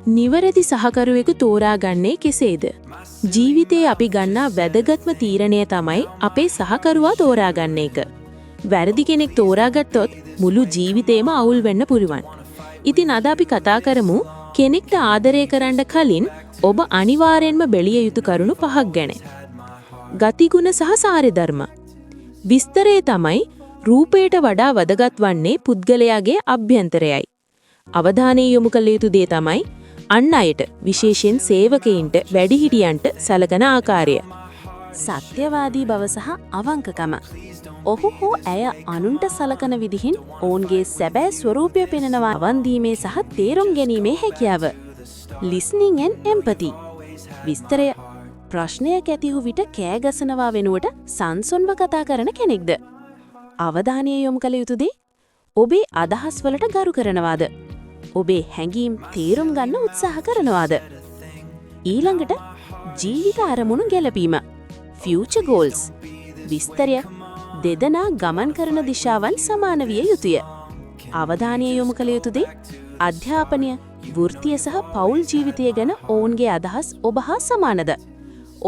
නිවැරදි සහකරුවෙකු තෝරාගන්නේ කෙසේද? ජීවිතයේ අපි ගන්නා වැදගත්ම තීරණය තමයි අපේ සහකරුවා තෝරාගන්න එක. වැරදි කෙනෙක් තෝරාගත්තොත් මුළු ජීවිතේම අවුල් වෙන්න පුළුවන්. ඉතින් අද අපි කතා කරමු කෙනෙක්ට ආදරය කරන්න කලින් ඔබ අනිවාර්යෙන්ම බැලිය යුතු කරුණු 5ක් ගැන. ගතිගුණ සහ සාරි ධර්ම. විස්තරය තමයි රූපයට වඩා වැදගත් වන්නේ පුද්ගලයාගේ අභ්‍යන්තරයයි. අවධානය යොමු කළ යුතු දේ තමයි අන් අයට විශේෂයෙන් සේවකයින්ට වැඩිහිටියන්ට සලකන ආකාරය. සත්‍යවාදී බව සහ අවංකකම. ඔහු හෝ ඇය අනුන්ට සලකන විදිහින් ඔවුන්ගේ සැබෑ ස්වරූපය පෙනෙනවා වන්දීමේ සහ තේරුම් ගැනීමේ හැකියාව. listening and empathy. විස්තරය ප්‍රශ්නයක් ඇතිහු විට කෑගසනවා වෙනුවට සංසොන්ව කතා කරන කෙනෙක්ද? අවධානය යොමු කළ යුතු දේ ඔබේ අදහස් වලට ගරු කරනවාද? ඔබේ හැඟීම් තේරුම් ගන්න උත්සාහ කරනවාද? ඊළඟට ජීවිත අරමුණු ගැලපීම. future goals. විස්තරය දෙදෙනා ගමන් කරන දිශාවන් සමාන විය යුතුය. අවධානය යොමු කළ යුතු දේ අධ්‍යාපනය, වෘත්තීය සහ පෞල් ජීවිතය ගැන ඔවුන්ගේ අදහස් ඔබ හා සමානද?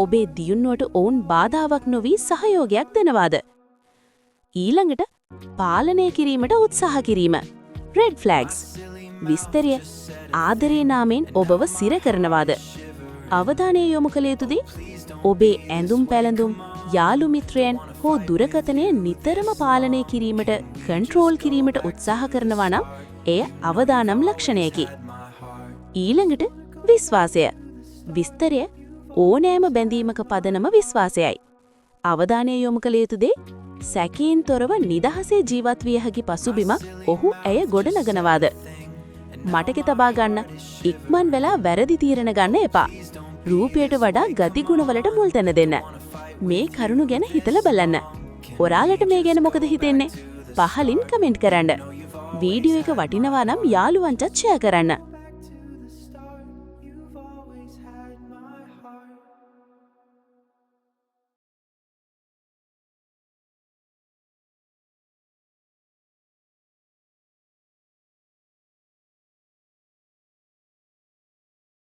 ඔබේ දියුණුවට ඔවුන් බාධාවක් නොවී සහයෝගයක් දෙනවාද? ඊළඟට පාලනය කිරීමට උත්සාහ කිරීම. red flags. විස්තරය ආදරේ නාමයෙන් ඔබව සිර කරනවාද? අවධානය යොමු කළ යුතු දේ ඔබේ ඇඳුම් පැළඳුම්, යාළු මිත්‍රයන් හෝ දුරකථනය නිතරම පාලනය කිරීමට, කන්ට්‍රෝල් කිරීමට උත්සාහ කරනවා නම් එය අවදානම් ලක්ෂණයකි. ඊළඟට විශ්වාසය. විස්තරය ඕනෑම බැඳීමක පදනම විශ්වාසයයි. අවධානය යොමු කළ යුතු දේ සැකයෙන් තොරව නිදහසේ ජීවත් විය හැකි පසුබිමක් ඔහු ඇය ගොඩනගනවාද? මතක තබා ගන්න, ඉක්මන් වෙලා වැරදි තීරණ ගන්න එපා. රූපයට වඩා ගතිගුණවලට මුල් තැන දෙන්න. මේ කරුණු ගැන හිතලා බලන්න. ඔයාලට මේ ගැන මොකද හිතෙන්නේ? පහලින් කමෙන්ට් කරන්න. වීඩියෝ එක වටිනවා නම් යාළුවන්ටත් ෂෙයා කරන්න.